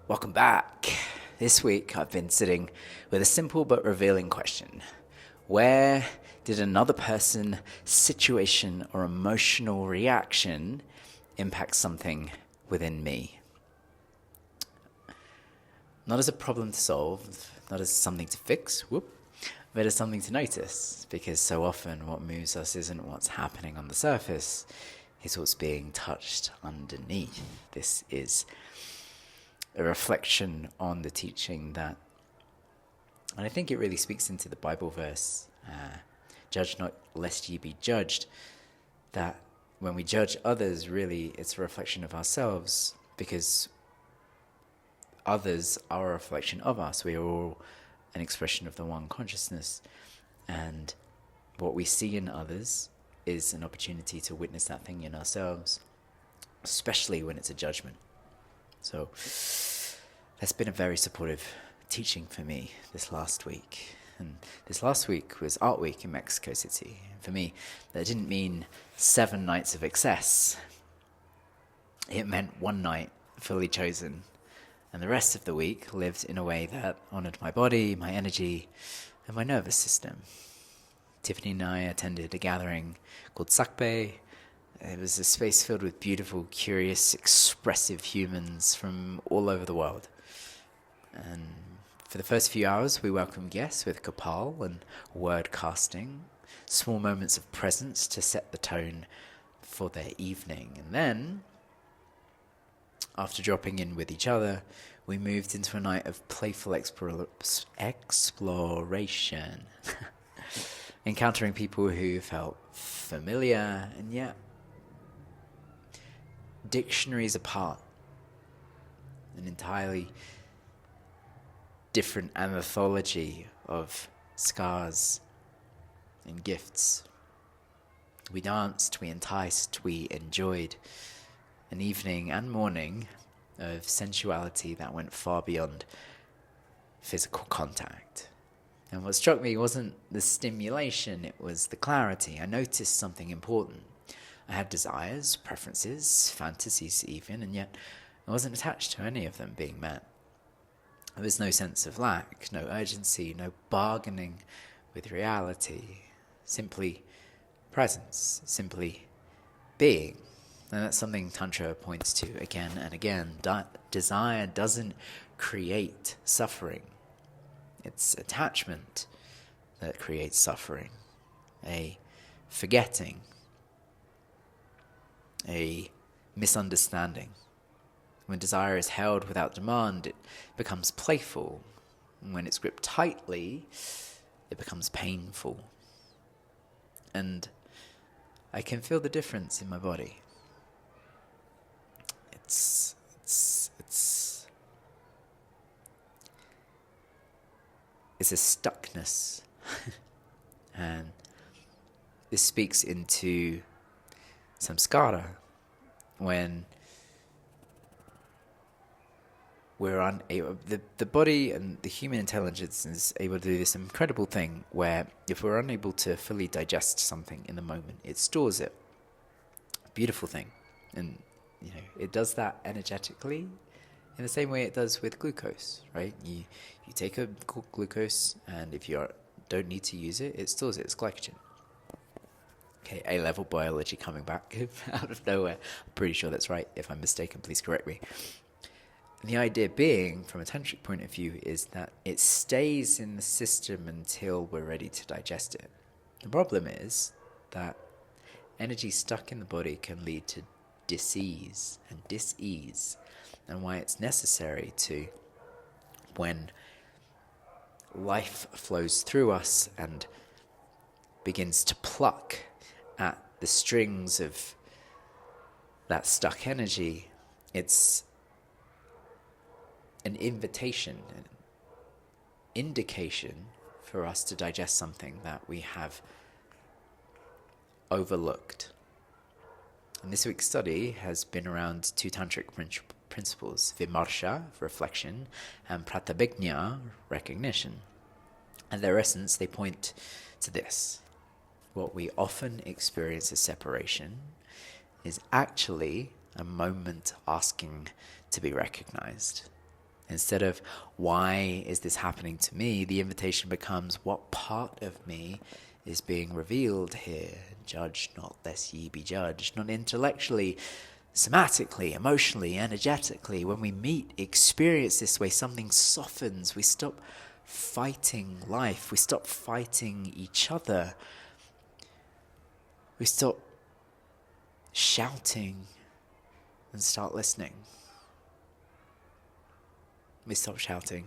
Welcome back. This week I've been sitting with a simple but revealing question. Where did another person, situation, or emotional reaction impact something within me? Not as a problem to solve, not as something to fix, but as something to notice. Because so often what moves us isn't what's happening on the surface, it's what's being touched underneath. This is a reflection on the teaching that, and I think it really speaks into the Bible verse, judge not lest ye be judged, that when we judge others, really it's a reflection of ourselves, because others are a reflection of us. We are all an expression of the one consciousness, and what we see in others is an opportunity to witness that thing in ourselves, especially when it's a judgment. So that's been a very supportive teaching for me this last week. And this last week was Art Week in Mexico City. And for me, that didn't mean 7 nights of excess. It meant one night fully chosen. And the rest of the week lived in a way that honored my body, my energy, and my nervous system. Tiffany and I attended a gathering called Sakbe. It was a space filled with beautiful, curious, expressive humans from all over the world. And for the first few hours, we welcomed guests with kapal and word casting, small moments of presence to set the tone for their evening. And then, after dropping in with each other, we moved into a night of playful exploration, encountering people who felt familiar and yet dictionaries apart, an entirely different anthology of scars and gifts. We danced, we enticed, we enjoyed an evening and morning of sensuality that went far beyond physical contact. And what struck me wasn't the stimulation, it was the clarity. I noticed something important. I had desires, preferences, fantasies even, and yet I wasn't attached to any of them being met. There was no sense of lack, no urgency, no bargaining with reality. Simply presence, simply being. And that's something Tantra points to again and again. Desire doesn't create suffering. It's attachment that creates suffering. A forgetting. A misunderstanding. When desire is held without demand, it becomes playful. And when it's gripped tightly, it becomes painful. And I can feel the difference in my body. It's a stuckness. And this speaks into samskara, when we're unable, the body and the human intelligence is able to do this incredible thing where if we're unable to fully digest something in the moment, it stores it. Beautiful thing. And it does that energetically in the same way it does with glucose, right? You take a glucose, and if you don't need to use it, it stores it as glycogen. Okay, A-level biology coming back out of nowhere. I'm pretty sure that's right. If I'm mistaken, please correct me. And the idea being, from a tantric point of view, is that it stays in the system until we're ready to digest it. The problem is that energy stuck in the body can lead to dis-ease, and why it's necessary to, when life flows through us and begins to pluck at the strings of that stuck energy, it's an invitation, an indication for us to digest something that we have overlooked. And this week's study has been around 2 tantric principles, vimarsha, reflection, and pratyabhijna, recognition. At their essence, they point to this. What we often experience as separation is actually a moment asking to be recognized. Instead of, why is this happening to me? The invitation becomes, what part of me is being revealed here? Judge not, lest ye be judged. Not intellectually, somatically, emotionally, energetically. When we meet, experience this way, something softens. We stop fighting life. We stop fighting each other. We stop shouting and start listening. We stop shouting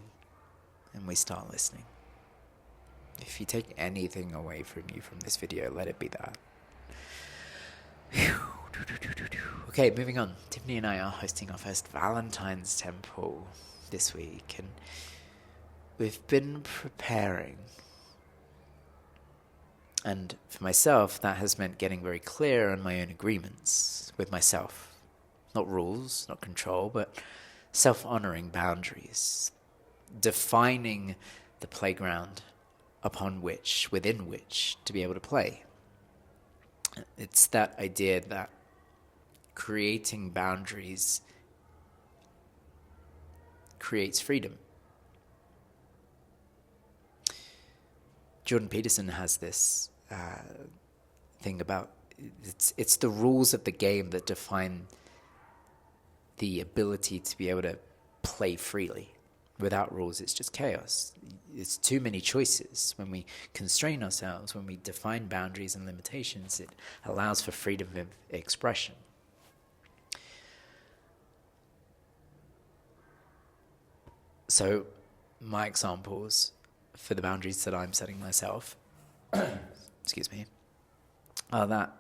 and we start listening. If you take anything away from you from this video, let it be that. Okay, moving on. Tiffany and I are hosting our first Valentine's Temple this week, and we've been preparing. And for myself, that has meant getting very clear on my own agreements with myself. Not rules, not control, but self-honoring boundaries. Defining the playground within which to be able to play. It's that idea that creating boundaries creates freedom. Jordan Peterson has this thing about it's the rules of the game that define the ability to be able to play freely. Without rules, it's just chaos. It's too many choices. When we constrain ourselves, when we define boundaries and limitations, it allows for freedom of expression. So, my examples for the boundaries that I'm setting myself, excuse me, are that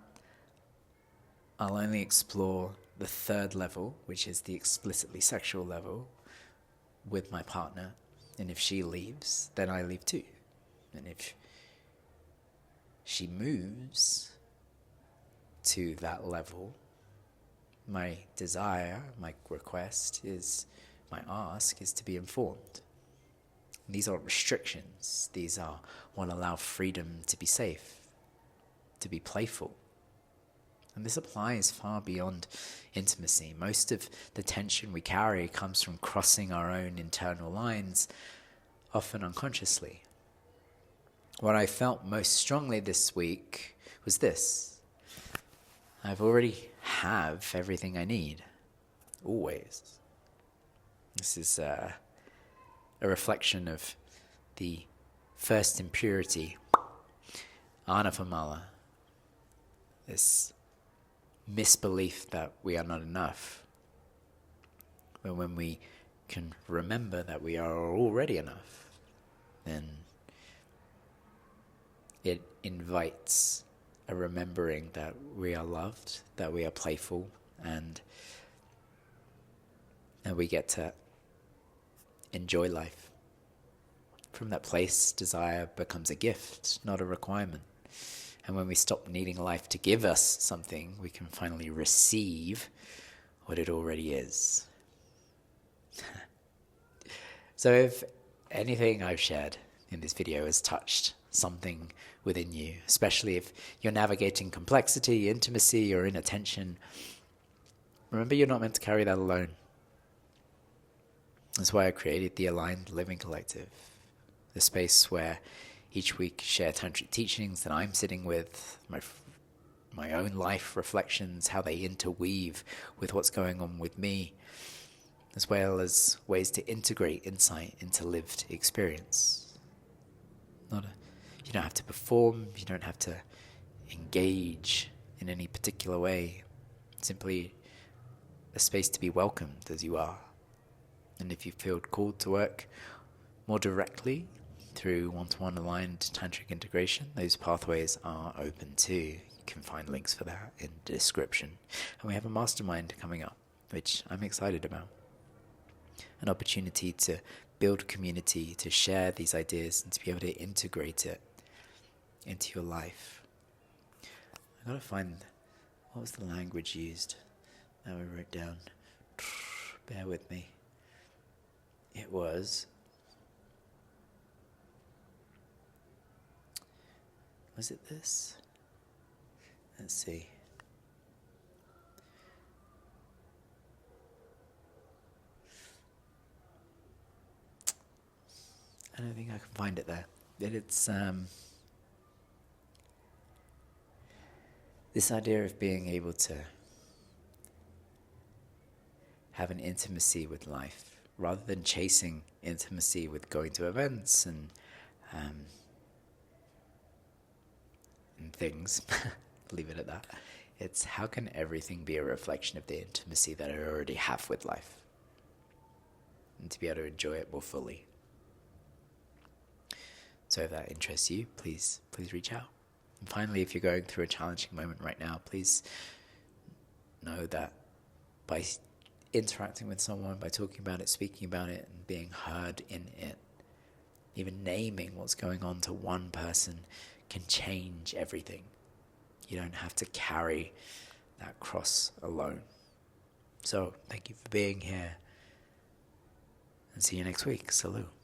I'll only explore the third level, which is the explicitly sexual level, with my partner. And if she leaves, then I leave too. And if she moves to that level, my desire, my request is, my ask is to be informed. These aren't restrictions. These are what allow freedom to be safe, to be playful. And this applies far beyond intimacy. Most of the tension we carry comes from crossing our own internal lines, often unconsciously. What I felt most strongly this week was this. I've already have everything I need. Always. This is a reflection of the first impurity, Anapamala. This misbelief that we are not enough. But when we can remember that we are already enough, then it invites a remembering that we are loved, that we are playful, and that we get to enjoy life. From that place, desire becomes a gift, not a requirement. And when we stop needing life to give us something, we can finally receive what it already is. So if anything I've shared in this video has touched something within you, especially if you're navigating complexity, intimacy, or inattention, remember you're not meant to carry that alone. That's why I created the Aligned Living Collective, the space where each week share tantric teachings that I'm sitting with, my own life reflections, how they interweave with what's going on with me, as well as ways to integrate insight into lived experience. You don't have to perform, you don't have to engage in any particular way. Simply a space to be welcomed as you are. And if you feel called to work more directly through one-to-one aligned tantric integration, those pathways are open too. You can find links for that in the description. And we have a mastermind coming up, which I'm excited about. An opportunity to build community, to share these ideas, and to be able to integrate it into your life. I gotta find, what was the language used that we wrote down? Bear with me. It was it this? Let's see. don't think I can find it there. But it's this idea of being able to have an intimacy with life rather than chasing intimacy with going to events and things. Leave it at that. It's how can everything be a reflection of the intimacy that I already have with life, and to be able to enjoy it more fully. So if that interests you, please reach out. And finally, if you're going through a challenging moment right now, please know that by interacting with someone, by talking about it, speaking about it, and being heard in it, even naming what's going on to one person can change everything. You don't have to carry that cross alone. So, thank you for being here, and see you next week. Salut.